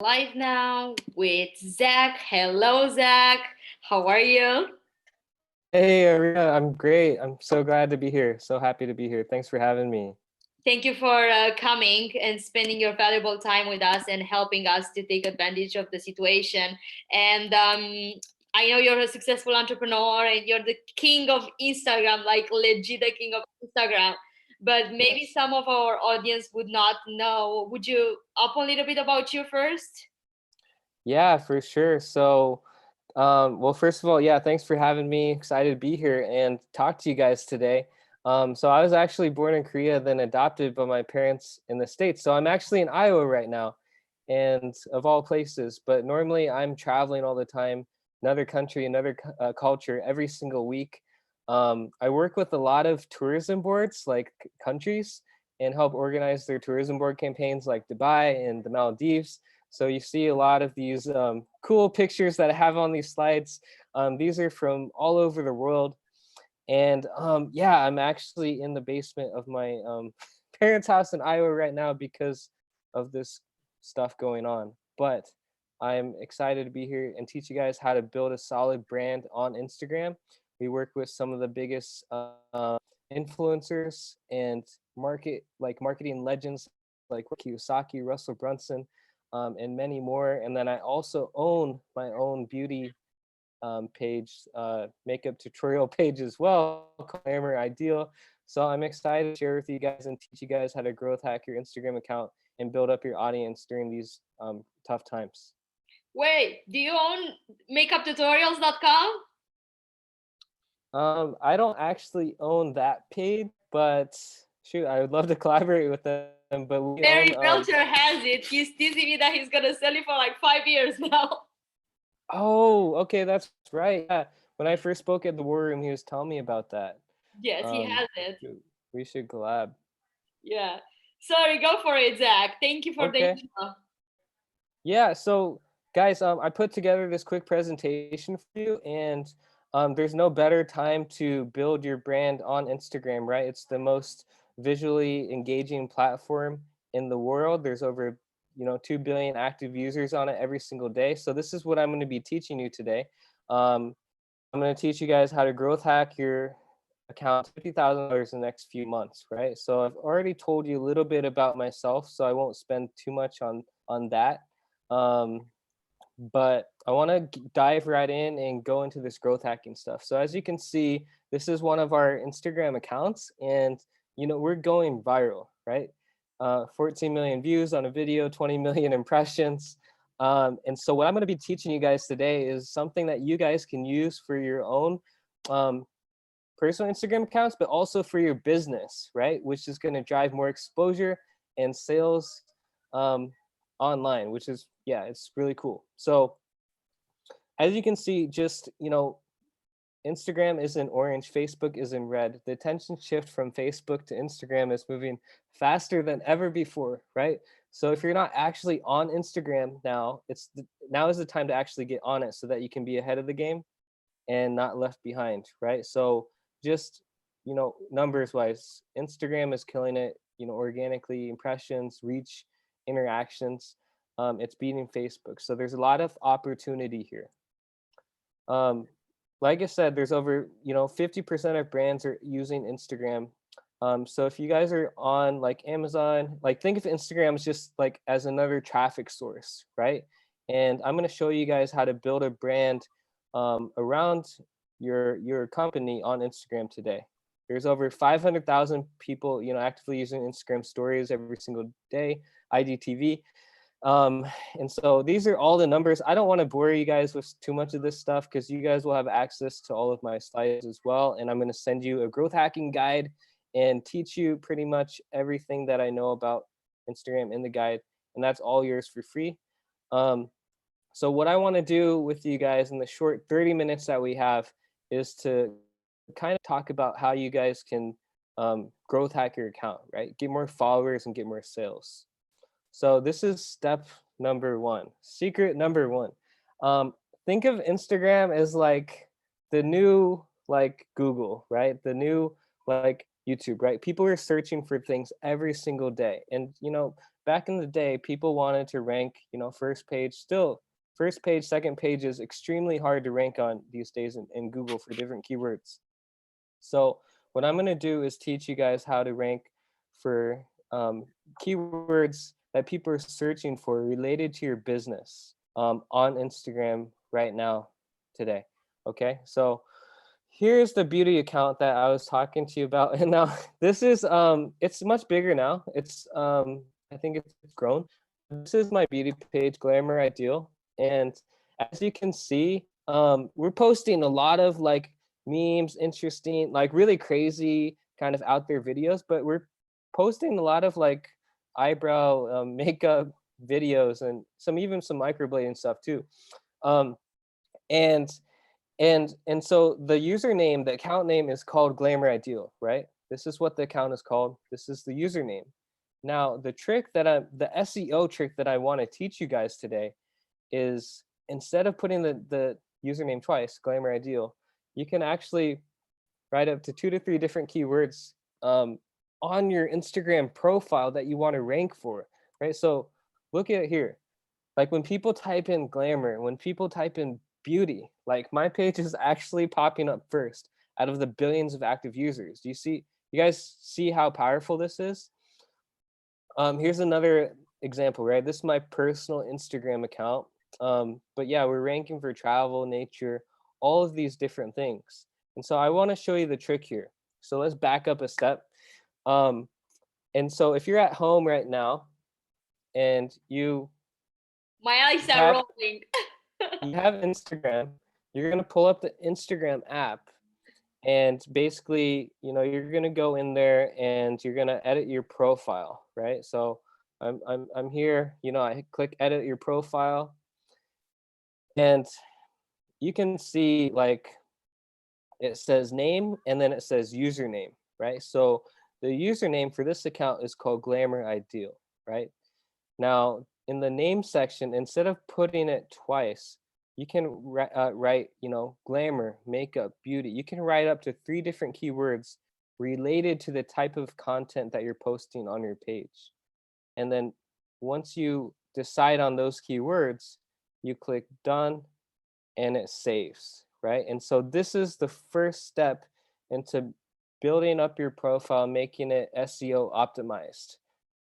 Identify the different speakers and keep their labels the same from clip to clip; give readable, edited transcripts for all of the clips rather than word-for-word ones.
Speaker 1: Live now with Zach. Hello, Zach. How are you?
Speaker 2: Hey, Arena, I'm great. I'm so glad to be here. So happy to be here. Thanks for having me.
Speaker 1: Thank you for coming and spending your valuable time with us and helping us to take advantage of the situation. And I know you're a successful entrepreneur and you're the king of Instagram, like legit the king of Instagram. But maybe
Speaker 2: Yes.
Speaker 1: some of our audience would not know. Would you up a little bit about you first?
Speaker 2: Yeah, for sure. Well, first of all, yeah, thanks for having me. Excited to be here and talk to you guys today. So I was actually born in Korea, then adopted by my parents in the States. So I'm actually in Iowa right now, and of all places. But normally I'm traveling all the time, another country, another culture every single week. I work with a lot of tourism boards, like countries, and help organize their tourism board campaigns, like Dubai and the Maldives. So you see a lot of these cool pictures that I have on these slides. These are from all over the world. And yeah, I'm actually in the basement of my parents' house in Iowa right now because of this stuff going on. But I'm excited to be here and teach you guys how to build a solid brand on Instagram. We work with some of the biggest influencers and marketing legends like Kiyosaki, Russell Brunson, and many more. And then I also own my own beauty page, makeup tutorial page as well, called Glamour Ideal. So I'm excited to share with you guys and teach you guys how to growth hack your Instagram account and build up your audience during these tough times.
Speaker 1: Wait, do you own makeuptutorials.com?
Speaker 2: I don't actually own that page, but shoot, I would love to collaborate with them. But we
Speaker 1: Barry
Speaker 2: own
Speaker 1: Belcher has it. He's teasing me that he's gonna sell it for like 5 years now.
Speaker 2: Oh, okay, that's right. Yeah. When I first spoke at the War Room, he was telling me about that.
Speaker 1: Yes, he
Speaker 2: Um,
Speaker 1: has it.
Speaker 2: we should collab.
Speaker 1: Yeah. Sorry, go for it, Zach. Thank you for the
Speaker 2: Okay.
Speaker 1: intro.
Speaker 2: Yeah, so guys, I put together this quick presentation for you, and there's no better time to build your brand on Instagram, right? It's the most visually engaging platform in the world. There's over, 2 billion active users on it every single day. So this is what I'm going to be teaching you today. Um, I'm going to teach you guys how to growth hack your account $50,000 in the next few months, right? So I've already told you a little bit about myself, so I won't spend too much on that. Um, but I want to dive right in and go into this growth hacking stuff. So as you can see, this is one of our Instagram accounts, and we're going viral, right? 14 million views on a video, 20 million impressions. And so what I'm going to be teaching you guys today is something that you guys can use for your own um, personal Instagram accounts, but also for your business, right? Which is going to drive more exposure and sales um, online, which is, yeah, it's really cool. So as you can see, just, Instagram is in orange, Facebook is in red. The attention shift from Facebook to Instagram is moving faster than ever before, right? So if you're not actually on Instagram now, now is the time to actually get on it so that you can be ahead of the game and not left behind, right? So just, numbers wise, Instagram is killing it, organically, impressions, reach, interactions. It's beating Facebook. So there's a lot of opportunity here. Um, like I said, there's over, 50% of brands are using Instagram. So if you guys are on like Amazon, like think of Instagram as just like as another traffic source, right? And I'm going to show you guys how to build a brand around your company on Instagram today. There's over 500,000 people, actively using Instagram stories every single day, IGTV. Um, and so these are all the numbers. I don't want to bore you guys with too much of this stuff because you guys will have access to all of my slides as well. And I'm going to send you a growth hacking guide and teach you pretty much everything that I know about Instagram in the guide. And that's all yours for free. Um, so what I want to do with you guys in the short 30 minutes that we have is to kind of talk about how you guys can growth hack your account, right? Get more followers and get more sales. So this is step number one, secret number one. Um, think of Instagram as like the new like Google, right? The new like YouTube, right? People are searching for things every single day. And back in the day, people wanted to rank, first page. Still, first page, second page is extremely hard to rank on these days in Google for different keywords. So what I'm going to do is teach you guys how to rank for keywords that people are searching for related to your business on Instagram right now, today. Okay, so here's the beauty account that I was talking to you about. And now this is it's much bigger now. It's I think it's grown. This is my beauty page, Glamour Ideal. And as you can see, we're posting a lot of like memes, interesting, like really crazy kind of out there videos, but we're posting a lot of like eyebrow makeup videos and even some microblading stuff too. Um, and so the username, the account name is called Glamour Ideal, right? This is what the account is called. This is the username. Now, the SEO trick that I want to teach you guys today is, instead of putting the username twice, Glamour Ideal, you can actually write up to 2 to 3 different keywords on your Instagram profile that you want to rank for, right? So look at it here. Like when people type in glamour, when people type in beauty, like my page is actually popping up first out of the billions of active users. Do you guys see how powerful this is? Here's another example, right? This is my personal Instagram account. But yeah, we're ranking for travel, nature, all of these different things. And so I want to show you the trick here. So let's back up a step. And so if you're at home right now and
Speaker 1: My eyes are
Speaker 2: have
Speaker 1: rolling.
Speaker 2: you have Instagram, you're gonna pull up the Instagram app, and basically, you're gonna go in there and you're gonna edit your profile, right? So I'm here, I click edit your profile, and you can see like it says name and then it says username, right? So the username for this account is called Glamour Ideal, right? Now, in the name section, instead of putting it twice, you can write, glamour, makeup, beauty. You can write up to 3 different keywords related to the type of content that you're posting on your page. And then once you decide on those keywords, you click done and it saves, right? And so this is the first step into building up your profile, making it SEO optimized,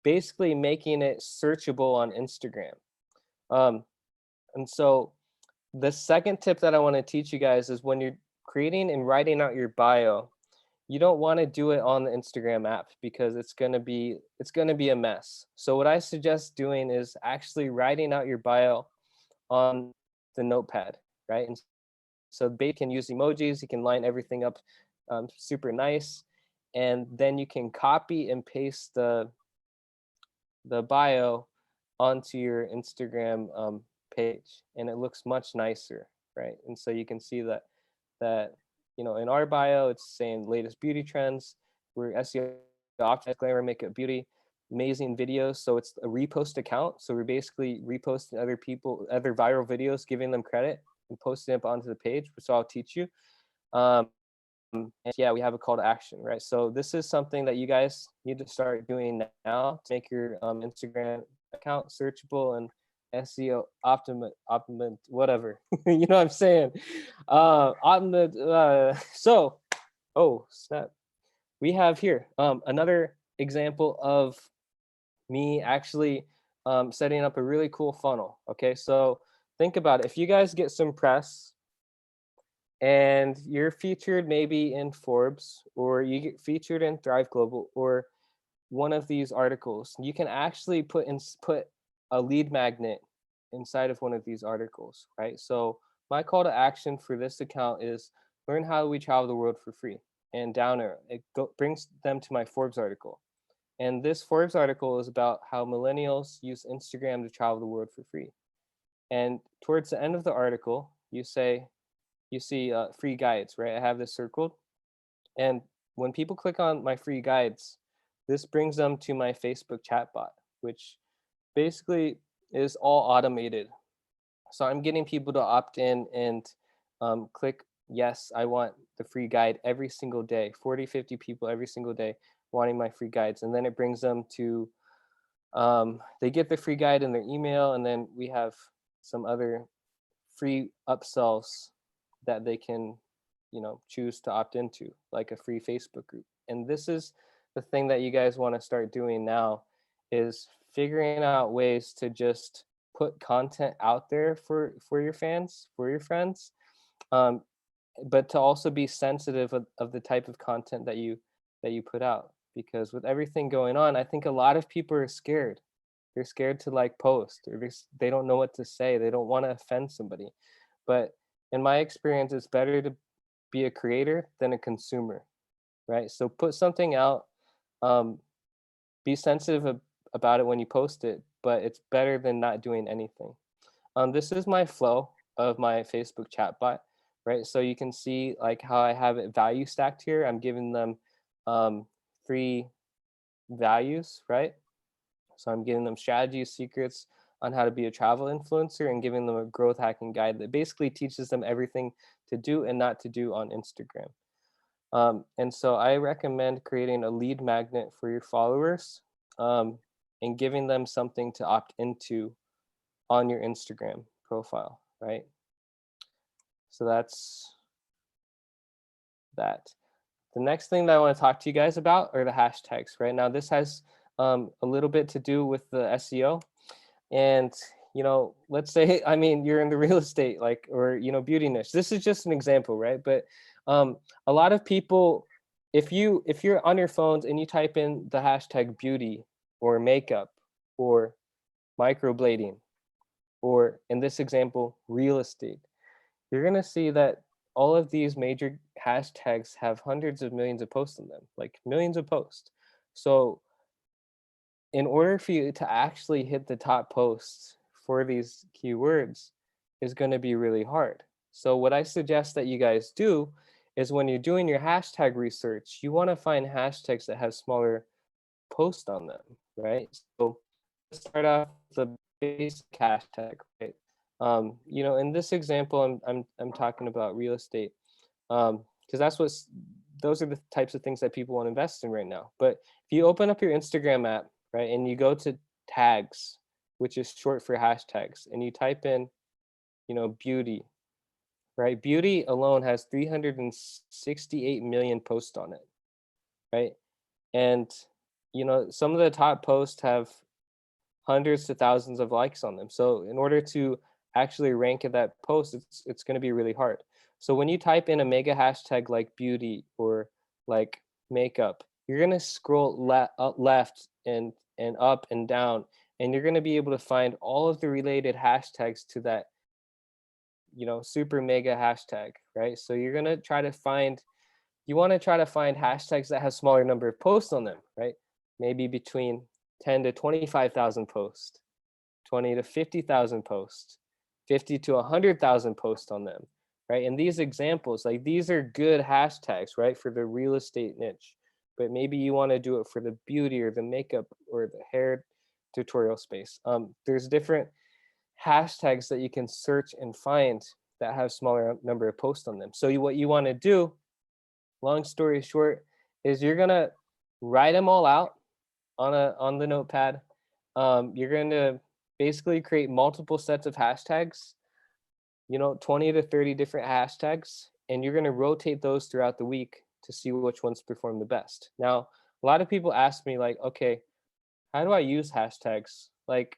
Speaker 2: basically making it searchable on Instagram. And so the second tip that I want to teach you guys is, when you're creating and writing out your bio, you don't want to do it on the Instagram app because it's going to be a mess. So what I suggest doing is actually writing out your bio on the notepad, right? And so they can use emojis, you can line everything up super nice, and then you can copy and paste the bio onto your Instagram page, and it looks much nicer, right? And so you can see that in our bio it's saying latest beauty trends. We're SEO optimized, glamour, makeup, beauty, amazing videos. So it's a repost account. So we're basically reposting other viral videos, giving them credit and posting it up onto the page, which I'll teach you. And yeah, we have a call to action, right? So this is something that you guys need to start doing now to make your Instagram account searchable and SEO optimum, whatever. You know what I'm saying? So, oh snap. We have here another example of me actually setting up a really cool funnel. Okay, so think about it. If you guys get some press and you're featured maybe in Forbes, or you get featured in Thrive Global, or one of these articles, you can actually put a lead magnet inside of one of these articles, right? So my call to action for this account is learn how we travel the world for free. And down there, it brings them to my Forbes article. And this Forbes article is about how millennials use Instagram to travel the world for free. And towards the end of the article, you see free guides, right? I have this circled. And when people click on my free guides, this brings them to my Facebook chatbot, which basically is all automated. So I'm getting people to opt in and click, yes, I want the free guide every single day, 40, 50 people every single day wanting my free guides. And then it brings them to They get the free guide in their email, and then we have some other free upsells that they can, choose to opt into, like a free Facebook group. And this is the thing that you guys want to start doing now, is figuring out ways to just put content out there for your fans, for your friends, um, but to also be sensitive of the type of content that you put out, because with everything going on, I think a lot of people are scared. They're scared to like post, or they don't know what to say, they don't want to offend somebody. But in my experience, it's better to be a creator than a consumer, right? So put something out, um, be sensitive about it when you post it, but it's better than not doing anything. This is my flow of my Facebook chatbot, right? So you can see like how I have it value stacked here. I'm giving them um, 3 values, right? So I'm giving them strategies, secrets on how to be a travel influencer, and giving them a growth hacking guide that basically teaches them everything to do and not to do on Instagram. And so I recommend creating a lead magnet for your followers, um, and giving them something to opt into on your Instagram profile, right? So that's that. The next thing that I want to talk to you guys about are the hashtags, right? Now, this has a little bit to do with the SEO. And, let's say, I mean, you're in the real estate, like, or, beauty niche. This is just an example, right? But a lot of people, if you're on your phones and you type in the hashtag beauty or makeup or microblading, or in this example, real estate, you're going to see that all of these major hashtags have hundreds of millions of posts in them, like millions of posts. So in order for you to actually hit the top posts for these keywords is going to be really hard. So what I suggest that you guys do is, when you're doing your hashtag research, you want to find hashtags that have smaller posts on them, right? So let's start off with the basic hashtag, right? In this example, I'm talking about real estate, because those are the types of things that people want to invest in right now. But if you open up your Instagram app, right, and you go to tags, which is short for hashtags, and you type in, beauty, right? Beauty alone has 368 million posts on it, right? And some of the top posts have hundreds to thousands of likes on them. So in order to actually rank at that post, it's going to be really hard. So when you type in a mega hashtag like beauty or like makeup, you're going to scroll left and up and down, and you're going to be able to find all of the related hashtags to that, super mega hashtag, right? So you're going to try to find you want to try to find hashtags that have smaller number of posts on them, right? Maybe between 10 to 25,000 posts, 20 to 50,000 posts, 50 to 100,000 posts on them, right? And these examples, like, these are good hashtags, right, for the real estate niche. But maybe you want to do it for the beauty or the makeup or the hair tutorial space. There's different hashtags that you can search and find that have smaller number of posts on them. So what you want to do, long story short, is you're gonna write them all out on the notepad. You're going to basically create multiple sets of hashtags, 20 to 30 different hashtags, and you're going to rotate those throughout the week to see which ones perform the best. Now, a lot of people ask me, like, okay, how do I use hashtags? Like,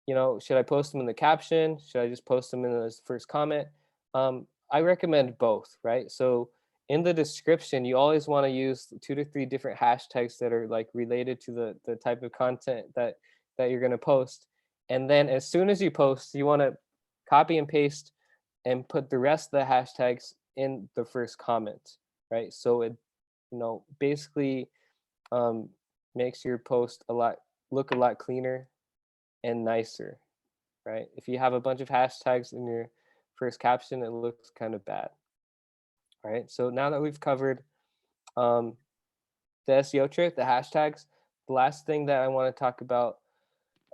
Speaker 2: should I post them in the caption? Should I just post them in the first comment? I recommend both, right? So in the description, you always want to use 2 to 3 different hashtags that are like related to the type of content that you're going to post. And then as soon as you post, you want to copy and paste and put the rest of the hashtags in the first comment, right? So it, basically um, makes your post look a lot cleaner and nicer, right? If you have a bunch of hashtags in your first caption, it looks kind of bad. All right. So now that we've covered um, the SEO trick, the hashtags, the last thing that I want to talk about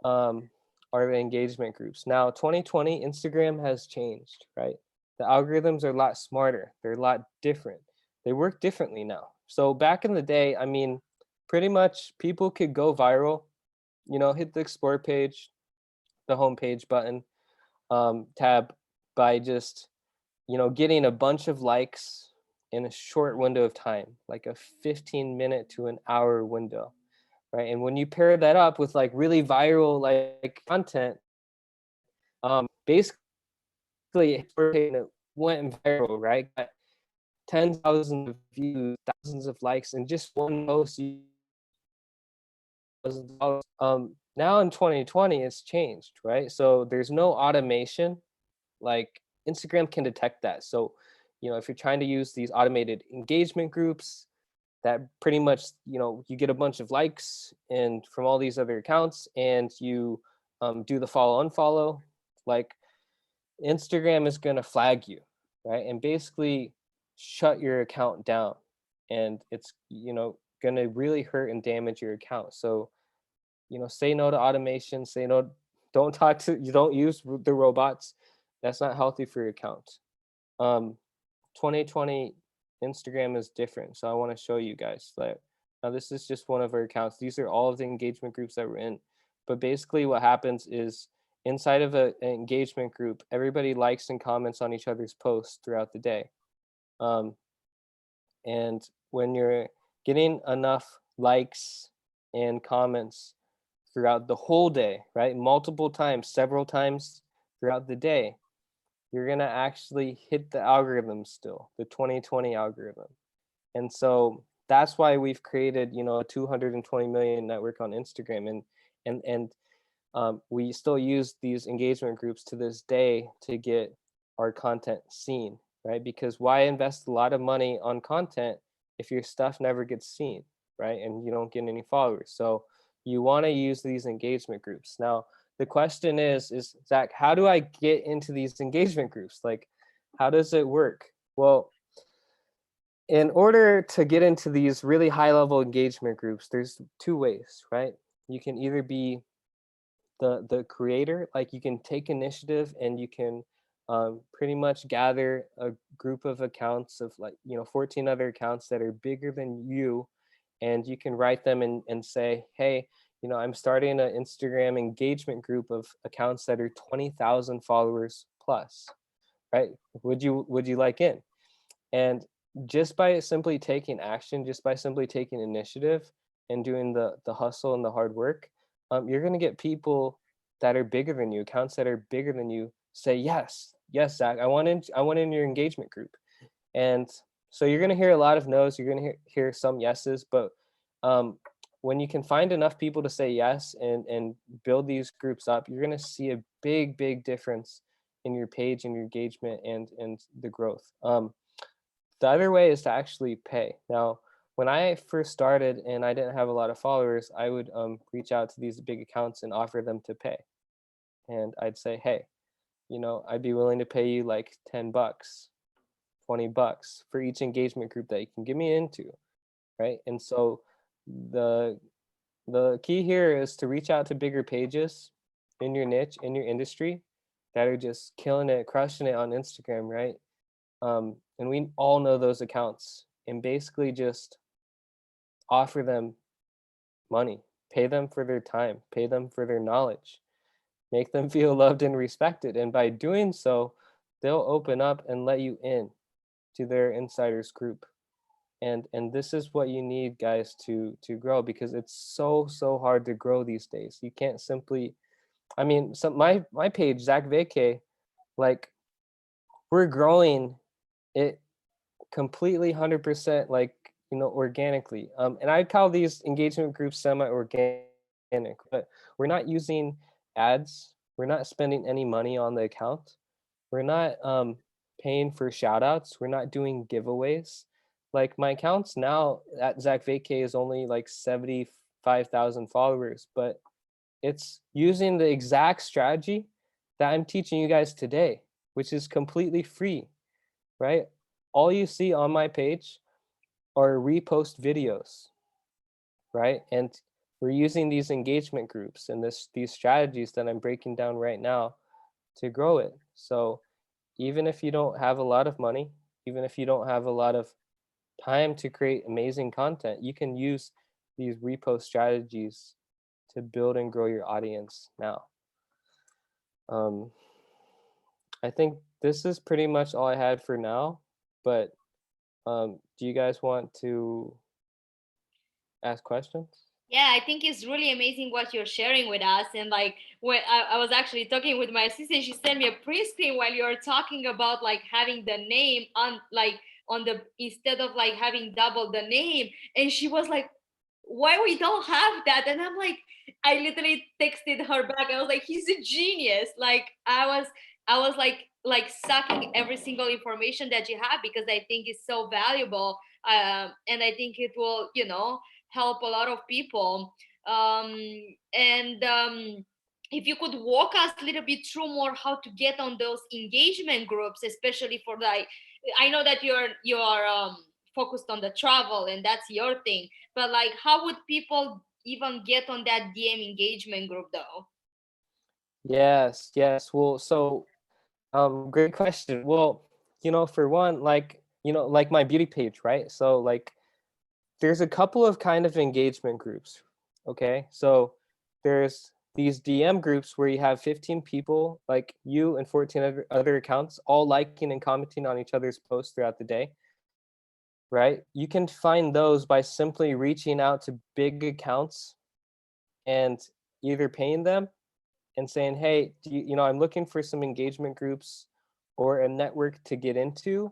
Speaker 2: um, are the engagement groups. Now, 2020, Instagram has changed, right? The algorithms are a lot smarter. They're a lot different. They work differently now. So back in the day, I mean, pretty much people could go viral hit the explore page, the homepage button, tab, by just, getting a bunch of likes in a short window of time, like a 15-minute to an hour window, right? And when you pair that up with like really viral like content, basically it went viral, right? Got tens of thousands of views, thousands of likes, and just one post. Now in 2020, it's changed, right? So there's no automation. Like Instagram can detect that. So, if you're trying to use these automated engagement groups, that pretty much, you get a bunch of likes and from all these other accounts, and you do the follow unfollow, like Instagram is going to flag you, right? And basically shut your account down. And it's, going to really hurt and damage your account. So, say no to automation, say no, you don't use the robots. That's not healthy for your account. 2020 Instagram is different. So I want to show you guys that. Now this is just one of our accounts. These are all of the engagement groups that we're in. But basically what happens is inside of an engagement group, everybody likes and comments on each other's posts throughout the day. And when you're getting enough likes and comments throughout the whole day, right? Multiple times, several times throughout the day, you're going to actually hit the algorithm still, the 2020 algorithm. And so that's why we've created, a 220 million network on Instagram. And we still use these engagement groups to this day to get our content seen, right? Because why invest a lot of money on content if your stuff never gets seen, right? And you don't get any followers. So you want to use these engagement groups. Now, the question is Zach, how do I get into these engagement groups? Like, how does it work? Well, in order to get into these really high level engagement groups, there's two ways, right? You can either be the creator, like you can take initiative and you can pretty much gather a group of accounts of 14 other accounts that are bigger than you, and you can write them and say, hey, I'm starting an Instagram engagement group of accounts that are 20,000 followers plus, right? Would you like in? And just by simply taking action, just by simply taking initiative and doing the hustle and the hard work, you're going to get people that are bigger than you, accounts that are bigger than you, say yes, Zach, I want in your engagement group. And so you're going to hear a lot of no's, you're going to hear some yeses, but when you can find enough people to say yes and build these groups up, you're going to see a big difference in your page and your engagement and the growth. The other way is to actually pay. Now, when I first started and I didn't have a lot of followers, I would reach out to these big accounts and offer them to pay. And I'd say, hey, I'd be willing to pay you like 10 bucks, 20 bucks for each engagement group that you can get me into, right? And so the key here is to reach out to bigger pages in your niche, in your industry, that are just killing it, crushing it on Instagram, right? And we all know those accounts, and basically just offer them money, pay them for their time, pay them for their knowledge, make them feel loved and respected. And by doing so, they'll open up and let you in to their insiders group. And this is what you need, guys, to grow, because it's so hard to grow these days. You can't simply, so my page, Zach Vacay, like, we're growing it completely 100% organically. And I call these engagement groups semi-organic, but we're not using ads, we're not spending any money on the account, we're not paying for shout outs, we're not doing giveaways. Like, my accounts now at Zach Vacay is only like 75,000 followers, but it's using the exact strategy that I'm teaching you guys today, which is completely free, right? All you see on my page are repost videos, right? And we're using these engagement groups and these strategies that I'm breaking down right now to grow it. So even if you don't have a lot of money, even if you don't have a lot of time to create amazing content, you can use these repost strategies to build and grow your audience now. I think this is pretty much all I had for now, but do you guys want to ask questions?
Speaker 1: Yeah, I think it's really amazing what you're sharing with us. And like when I was actually talking with my assistant, she sent me a pre-screen while you were talking about like having the name on like on the instead of like having double the name. And she was like, why we don't have that? And I'm like, I literally texted her back. I was like, he's a genius. Like I was like sucking every single information that you have because I think it's so valuable. And I think it will, help a lot of people. And if you could walk us a little bit through more how to get on those engagement groups, especially for like, I know that you're focused on the travel and that's your thing, but like, how would people even get on that DM engagement group though?
Speaker 2: Yes. Well, so great question. Well, for one, like, like my beauty page, right? So like there's a couple of kind of engagement groups. Okay. So there's these DM groups where you have 15 people, like you and 14 other accounts, all liking and commenting on each other's posts throughout the day, right? You can find those by simply reaching out to big accounts and either paying them and saying, hey, I'm looking for some engagement groups or a network to get into.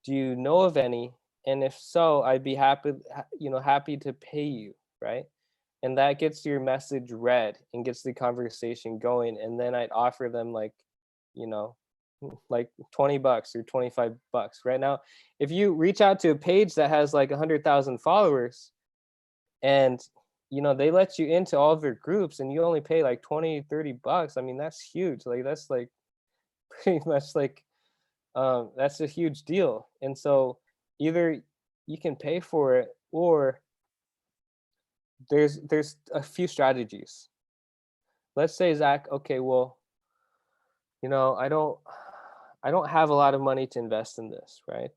Speaker 2: Do you know of any? And if so, I'd be happy to pay you, right? And that gets your message read and gets the conversation going. And then I'd offer them you know, like $20 or $25 right now. If you reach out to a page that has like 100,000 followers and they let you into all of their groups and you only pay like 20-30 bucks, I mean, that's huge. Like that's like pretty much like that's a huge deal. And so either you can pay for it or there's a few strategies. Let's say, Zach, okay, well, I don't have a lot of money to invest in this, right?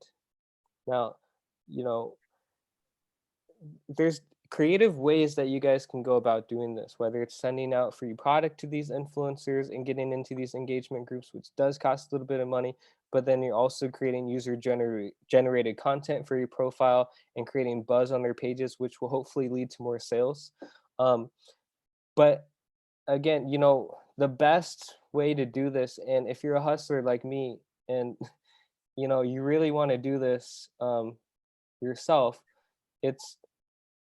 Speaker 2: Now, you know, there's creative ways that you guys can go about doing this, whether it's sending out free product to these influencers and getting into these engagement groups, which does cost a little bit of money, but then you're also creating user generated content for your profile and creating buzz on their pages, which will hopefully lead to more sales. But again, the best way to do this, and if you're a hustler like me and you really want to do this yourself, it's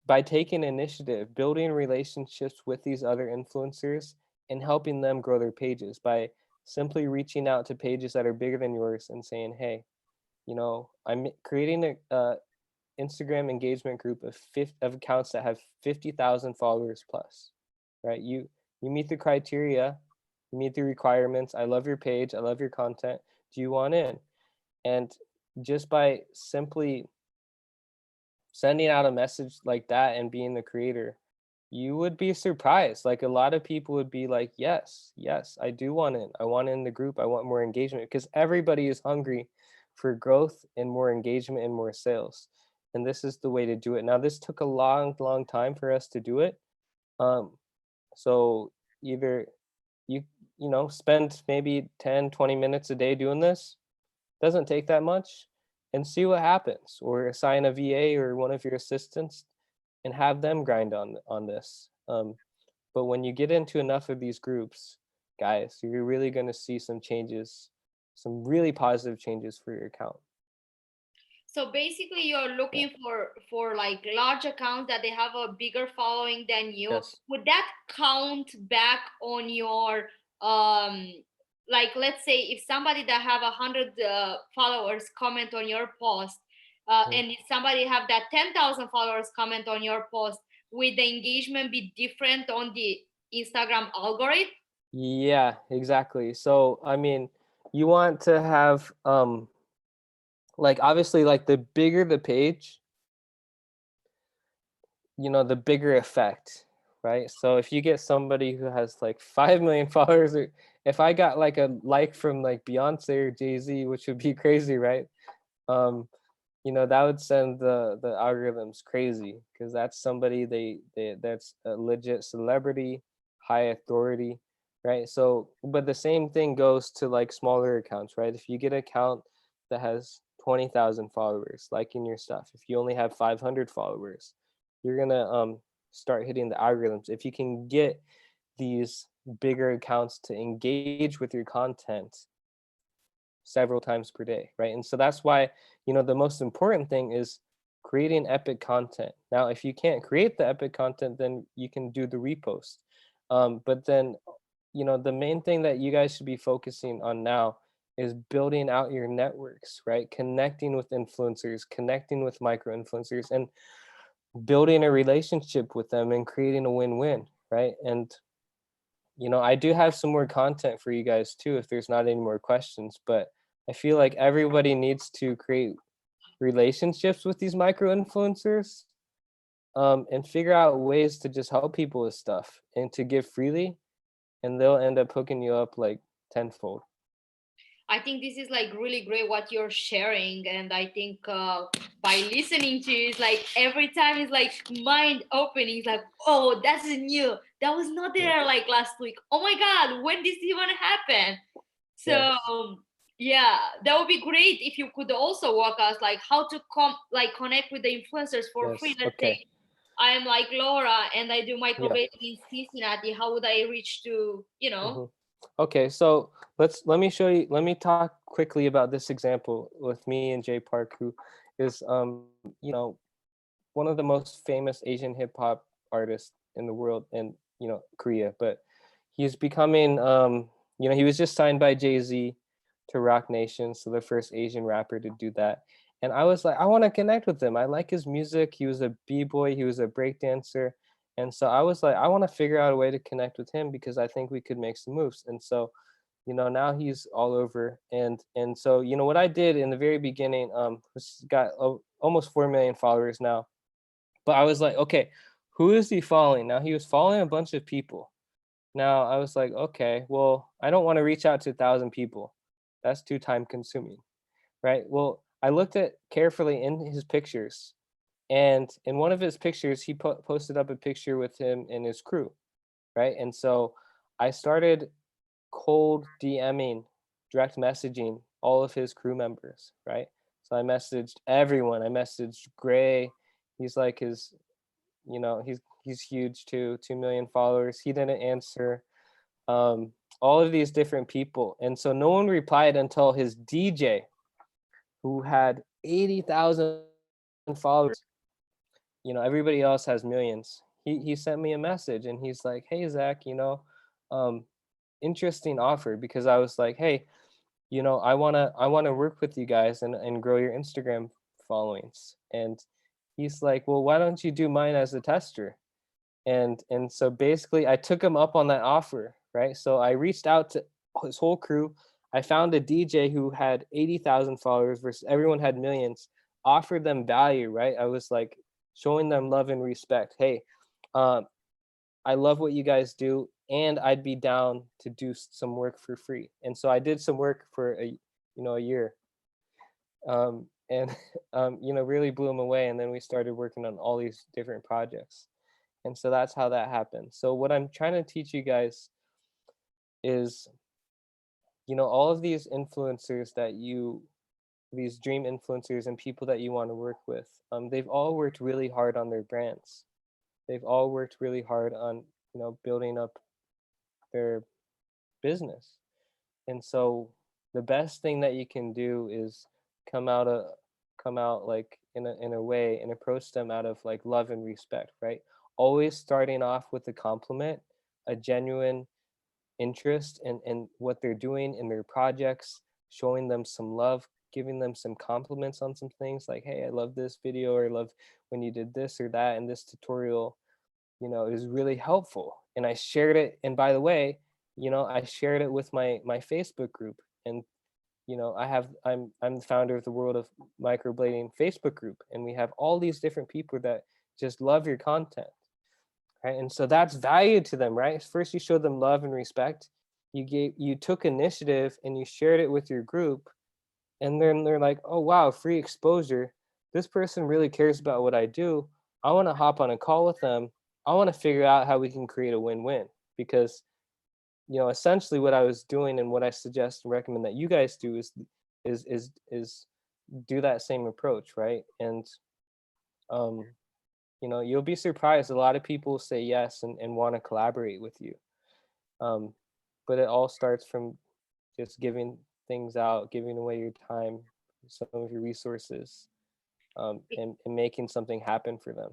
Speaker 2: by taking initiative, building relationships with these other influencers and helping them grow their pages by simply reaching out to pages that are bigger than yours and saying, hey, I'm creating a Instagram engagement group of accounts that have 50,000 followers plus, right? You meet the criteria, you meet the requirements. I love your page. I love your content. Do you want in? And just by simply sending out a message like that and being the creator, you would be surprised. Like a lot of people would be like, yes, I do want in. I want in the group. I want more engagement because everybody is hungry for growth and more engagement and more sales. And this is the way to do it. Now, this took a long, long time for us to do it. So either spend maybe 10-20 minutes a day doing this. Doesn't take that much, and see what happens, or assign a VA or one of your assistants and have them grind on this. But when you get into enough of these groups, guys, you're really going to see some changes, some really positive changes for your account.
Speaker 1: So basically, you're looking for like large accounts that they have a bigger following than you.
Speaker 2: Yes.
Speaker 1: Would that count back on your like, let's say if somebody that have 100 followers comment on your post, and if somebody have that 10,000 followers comment on your post, would the engagement be different on the Instagram algorithm?
Speaker 2: Yeah, exactly. So I mean, you want to have like obviously like the bigger the page, the bigger effect, right? So if you get somebody who has like 5 million followers, or if I got like a like from like Beyonce or Jay-Z, which would be crazy, right? that would send the algorithms crazy, because that's somebody that's a legit celebrity, high authority, right? So, but the same thing goes to like smaller accounts, right? If you get an account that has 20,000 followers liking your stuff, if you only have 500 followers, you're gonna start hitting the algorithms. If you can get these bigger accounts to engage with your content several times per day, right? And so that's why, the most important thing is creating epic content. Now, if you can't create the epic content, then you can do the repost. But then, the main thing that you guys should be focusing on now is building out your networks, right? Connecting with influencers, connecting with micro influencers, and building a relationship with them and creating a win-win, right? And I do have some more content for you guys too, if there's not any more questions, but I feel like everybody needs to create relationships with these micro influencers, and figure out ways to just help people with stuff and to give freely, and they'll end up hooking you up like tenfold.
Speaker 1: I think this is like really great what you're sharing, and I think by listening to you, it's like every time it's like mind opening. It's like, oh, that's new. That was not
Speaker 2: Yeah.
Speaker 1: there like last week. Oh my God, when did this even happen? So
Speaker 2: Yes.
Speaker 1: yeah, that would be great if you could also walk us like how to connect with the influencers for free.
Speaker 2: Yes.
Speaker 1: Let's say
Speaker 2: Okay.
Speaker 1: I am like Laura and I do
Speaker 2: Yeah.
Speaker 1: microblading in Cincinnati. How would I reach to,
Speaker 2: hmm Okay, so let me show you. Let me talk quickly about this example with me and Jay Park, who is one of the most famous Asian hip hop artists in the world, and Korea. But he's becoming he was just signed by Jay-Z to Rock Nation, so the first Asian rapper to do that. And I was like, I want to connect with him. I like his music. He was a b-boy, he was a break dancer. And so I was like, I want to figure out a way to connect with him because I think we could make some moves. And so now he's all over. And so what I did in the very beginning, was got almost 4 million followers now. But I was like, okay, who is he following? Now he was following a bunch of people. Now I was like, okay, well, I don't want to reach out to 1,000 people. That's too time consuming, right? Well, I looked at carefully in his pictures, and in one of his pictures, he posted up a picture with him and his crew, right? And so I started cold DMing, direct messaging all of his crew members, right? So I messaged everyone. I messaged Gray. He's like his, he's huge too, 2 million followers. He didn't answer. All of these different people. And so no one replied until his DJ, who had 80,000 followers. Everybody else has millions. He sent me a message and he's like, hey, Zach, um, interesting offer, because I was like, hey, I wanna work with you guys and grow your Instagram followings. And he's like, well, why don't you do mine as a tester? And so basically I took him up on that offer, right? So I reached out to his whole crew. I found a DJ who had 80,000 followers versus everyone had millions, offered them value, right? I was like showing them love and respect. Hey, um, I love what you guys do, and I'd be down to do some work for free. And so I did some work for a year, and really blew him away. And then we started working on all these different projects. And so that's how that happened. So what I'm trying to teach you guys is, all of these influencers these dream influencers and people that you want to work with, they've all worked really hard on their brands. They've all worked really hard on, building up their business. And so the best thing that you can do is come out a come out like in a way and approach them out of like love and respect, right? Always starting off with a compliment, a genuine interest in what they're doing in their projects, showing them some love, giving them some compliments on some things like, hey, I love this video, or I love when you did this or that in this tutorial. It was really helpful. And I shared it. And by the way, I shared it with my Facebook group. And I'm the founder of the World of Microblading Facebook group, and we have all these different people that just love your content, right? And so that's value to them, right? First, you showed them love and respect. You took initiative and you shared it with your group, and then they're like, oh wow, free exposure. this person really cares about what I do. I want to hop on a call with them. I want to figure out how we can create a win-win, because essentially what I was doing and what I suggest and recommend that you guys do is do that same approach, right? And um you'll be surprised. A lot of people say yes and want to collaborate with you. Um, but it all starts from just giving things out, giving away your time, some of your resources, and making something happen for them.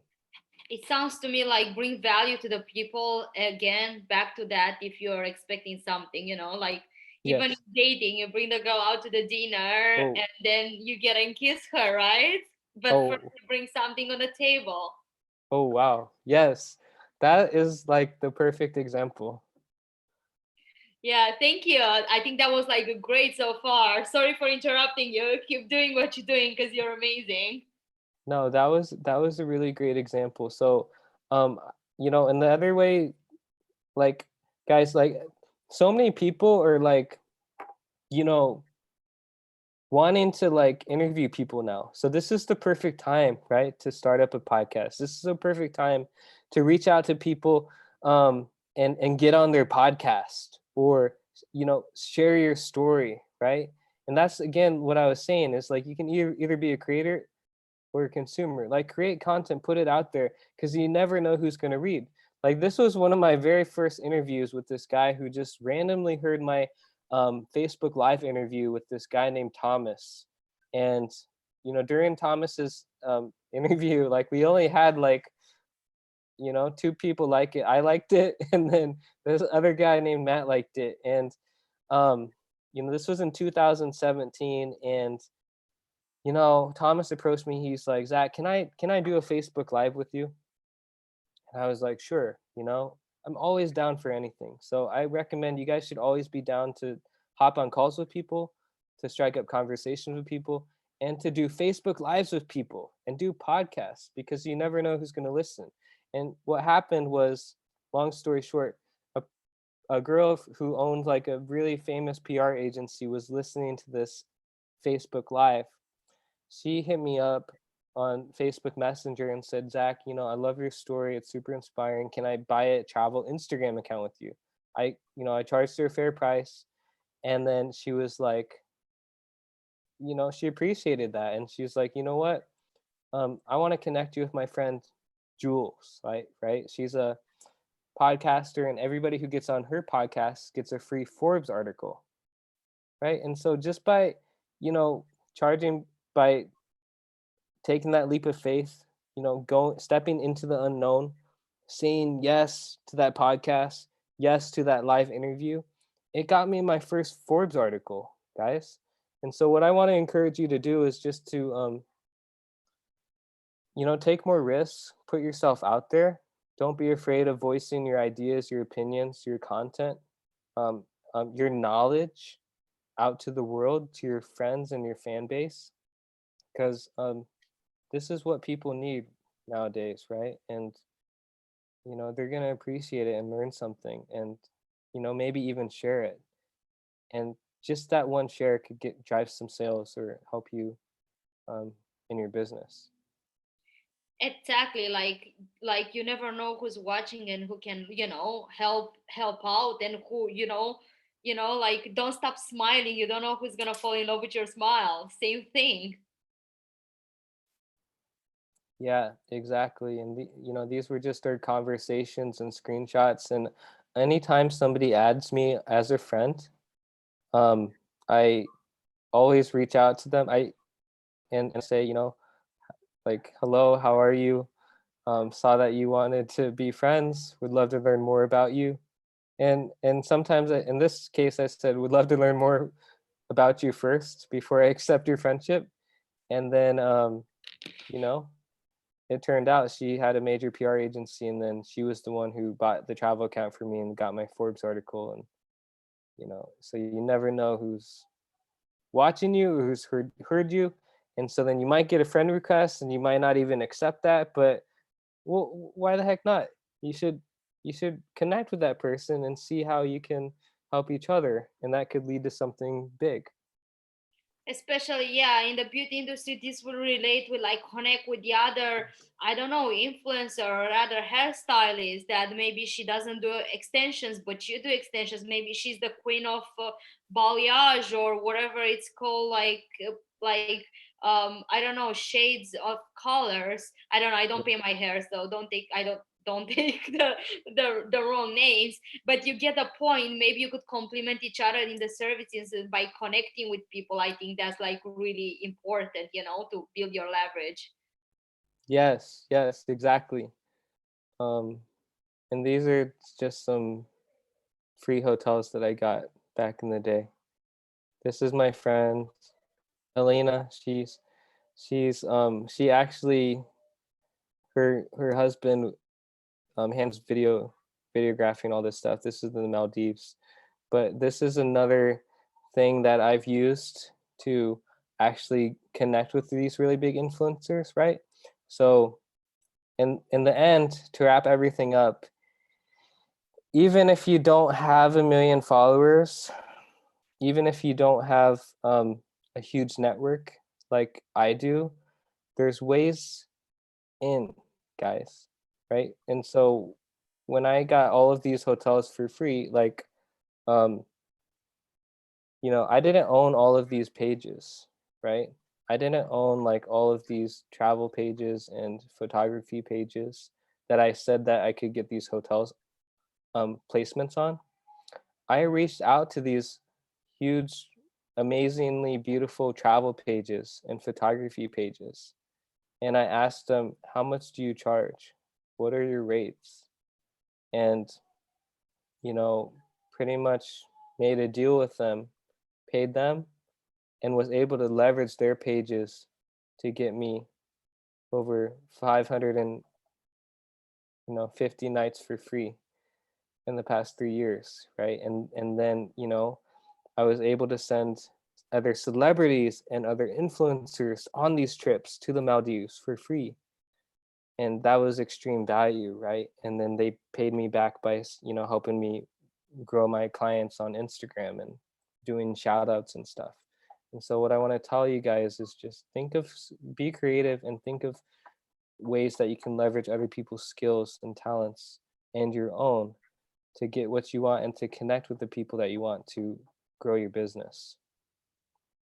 Speaker 1: It sounds to me like bring value to the people. Again, back to that, if you're expecting something, like even in
Speaker 2: Yes.
Speaker 1: dating, you bring the girl out to the dinner
Speaker 2: Oh,
Speaker 1: and then you get and kiss her, right? But first
Speaker 2: oh,
Speaker 1: you bring something on the table.
Speaker 2: oh, wow. Yes. That is like the perfect example.
Speaker 1: Yeah, thank you. I think that was like great so far. Sorry for interrupting you. Keep doing what you're doing because you're amazing.
Speaker 2: No, that was a really great example. So, um, and the other way, like, guys, like, so many people are like, you know, wanting to like interview people now. So this is the perfect time, right, to start up a podcast. This is a perfect time to reach out to people, and get on their podcast, or share your story, right? And that's again what I was saying is like you can either be a creator or a consumer. Like create content, put it out there, because you never know who's going to read. Like this was one of my very first interviews with this guy who just randomly heard my Facebook Live interview with this guy named Thomas. And during Thomas's interview, like we only had like two people like it. I liked it, and then this other guy named Matt liked it. And um, this was in 2017, and Thomas approached me. He's like, Zach, can I do a Facebook Live with you? And I was like, sure. I'm always down for anything. So I recommend you guys should always be down to hop on calls with people, to strike up conversations with people, and to do Facebook Lives with people and do podcasts, because you never know who's going to listen. And what happened was, long story short, a girl who owned like a really famous PR agency was listening to this Facebook Live. She hit me up on Facebook Messenger and said, Zach, I love your story. It's super inspiring. Can I buy a travel Instagram account with you? I charged her a fair price. And then she was like, she appreciated that. And she was like, you know what? I want to connect you with my friend Jules, right? Right. She's a podcaster, and everybody who gets on her podcast gets a free Forbes article. Right. And so just by, charging, by taking that leap of faith, going stepping into the unknown, saying yes to that podcast, yes to that live interview, it got me my first Forbes article, guys. And so what I want to encourage you to do is just to take more risks, put yourself out there. Don't be afraid of voicing your ideas, your opinions, your content, um, your knowledge out to the world, to your friends and your fan base, because this is what people need nowadays, right? And they're going to appreciate it and learn something, and maybe even share it. And just that one share could drive some sales or help you um, in your business.
Speaker 1: Exactly, like you never know who's watching and who can help out, and who like don't stop smiling. You don't know who's gonna fall in love with your smile. Same thing.
Speaker 2: Yeah, exactly. And these were just our conversations and screenshots. And anytime somebody adds me as a friend, um, I always reach out to them. And say, like, hello, how are you? Saw that you wanted to be friends. Would love to learn more about you. And sometimes in this case, I said, would love to learn more about you first before I accept your friendship. And then, you know, it turned out she had a major PR agency, and then she was the one who bought the travel account for me and got my Forbes article. And so you never know who's watching you or who's heard you. And so then you might get a friend request, and you might not even accept that, but well, why the heck not? You should connect with that person and see how you can help each other, and that could lead to something big.
Speaker 1: Especially, yeah, in the beauty industry, this will relate with like connect with the other, I don't know, influencer or other hairstylist that maybe she doesn't do extensions, but you do extensions. Maybe she's the queen of balayage or whatever it's called, like I don't know, shades of colors. I don't know. I don't pay my hair, so don't take the wrong names, but you get the point. Maybe you could complement each other in the services by connecting with people. I think that's like really important, to build your leverage.
Speaker 2: Yes, exactly. Um, and these are just some free hotels that I got back in the day. This is my friend Elena. She actually her husband handles videography and all this stuff. This is in the Maldives. But this is another thing that I've used to actually connect with these really big influencers, right? So in the end, to wrap everything up, even if you don't have a million followers, even if you don't have a huge network like I do, there's ways in, guys, right? And so when I got all of these hotels for free, like um, I didn't own all of these pages, right? I didn't own like all of these travel pages and photography pages that I said that I could get these hotels placements on. I reached out to these huge, amazingly beautiful travel pages and photography pages. And I asked them, how much do you charge? What are your rates? And, you know, pretty much made a deal with them, paid them, and was able to leverage their pages to get me over 550 nights for free in the past 3 years, right? And then I was able to send other celebrities and other influencers on these trips to the Maldives for free, and that was extreme value, right? And then they paid me back by helping me grow my clients on Instagram and doing shout outs and stuff. And so what I want to tell you guys is just be creative and think of ways that you can leverage other people's skills and talents and your own to get what you want and to connect with the people that you want to grow your business.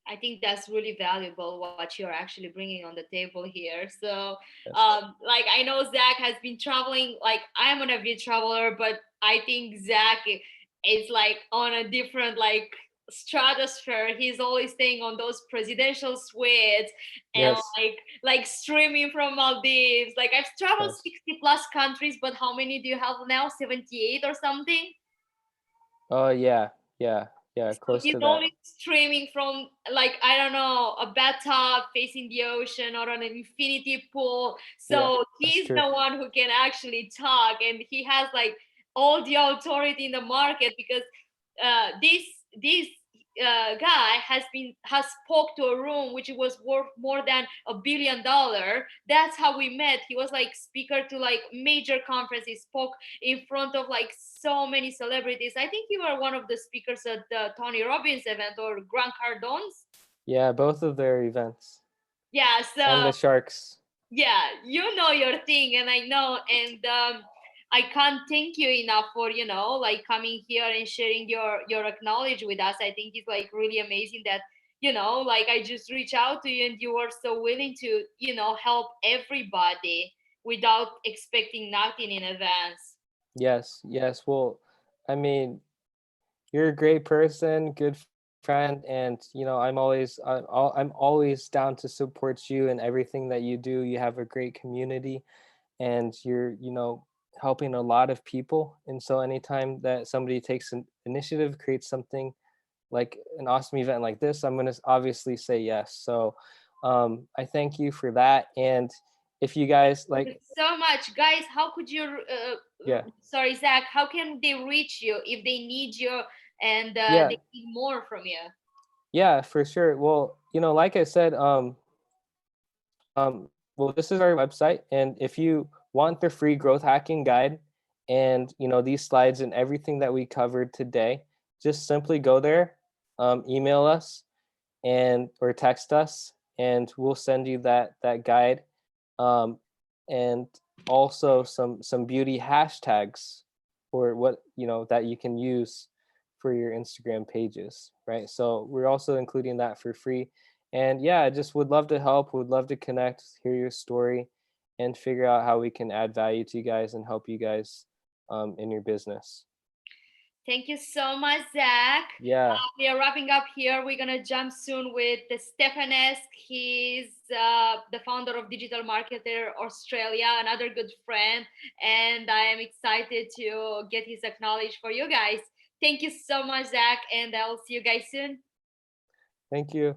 Speaker 1: I think that's really valuable what you're actually bringing on the table here. So,
Speaker 2: Yes.
Speaker 1: like I know Zach has been traveling. Like I'm an avid traveler, but I think Zach is like on a different like stratosphere. He's always staying on those presidential suites and
Speaker 2: Yes.
Speaker 1: like streaming from Maldives. Like I've traveled
Speaker 2: Yes.
Speaker 1: 60 plus countries, but how many do you have now? 78 or something?
Speaker 2: Oh yeah,
Speaker 1: So
Speaker 2: close
Speaker 1: he's
Speaker 2: to that.
Speaker 1: only streaming from like I don't know, a bathtub facing the ocean or an infinity pool.
Speaker 2: Yeah,
Speaker 1: So
Speaker 2: that's
Speaker 1: he's
Speaker 2: true.
Speaker 1: the one who can actually talk, and he has like all the authority in the market because this guy has spoke to a room which was worth more than $1 billion. That's how we met. He was like speaker to like major conferences, spoke in front of like so many celebrities. I think you were one of the speakers at the Tony Robbins event or Grant Cardone's.
Speaker 2: Yeah, both of their events.
Speaker 1: Yeah,
Speaker 2: And
Speaker 1: so
Speaker 2: the Sharks.
Speaker 1: yeah, you know your thing, and I know, and I can't thank you enough for like coming here and sharing your knowledge with us. I think it's like really amazing that like I just reach out to you and you were so willing to help everybody without expecting nothing in advance.
Speaker 2: Yes. Well, I mean, you're a great person, good friend, and I'm always down to support you in everything that you do. You have a great community, and you're helping a lot of people. And so anytime that somebody takes an initiative, creates something like an awesome event like this, I'm going to obviously say yes. So I thank you for that. And if you guys
Speaker 1: Thank
Speaker 2: like,
Speaker 1: you so much, guys. How could you?
Speaker 2: yeah,
Speaker 1: Sorry, Zach. How can they reach you if they need you and
Speaker 2: yeah,
Speaker 1: they need more from you?
Speaker 2: yeah, for sure. Well, like I said, well, this is our website, and if you want the free growth hacking guide and these slides and everything that we covered today, just simply go there, email us, or text us, and we'll send you that guide, and also some beauty hashtags for what that you can use for your Instagram pages, right? So we're also including that for free. And yeah, I just would love to help, would love to connect, hear your story, and figure out how we can add value to you guys and help you guys in your business.
Speaker 1: Thank you so much, Zach.
Speaker 2: Yeah.
Speaker 1: We are wrapping up here. We're gonna jump soon with the Stefanesque. He's the founder of Digital Marketer Australia, another good friend, and I am excited to get his acknowledged for you guys. Thank you so much, Zach, and I'll see you guys soon.
Speaker 2: Thank you.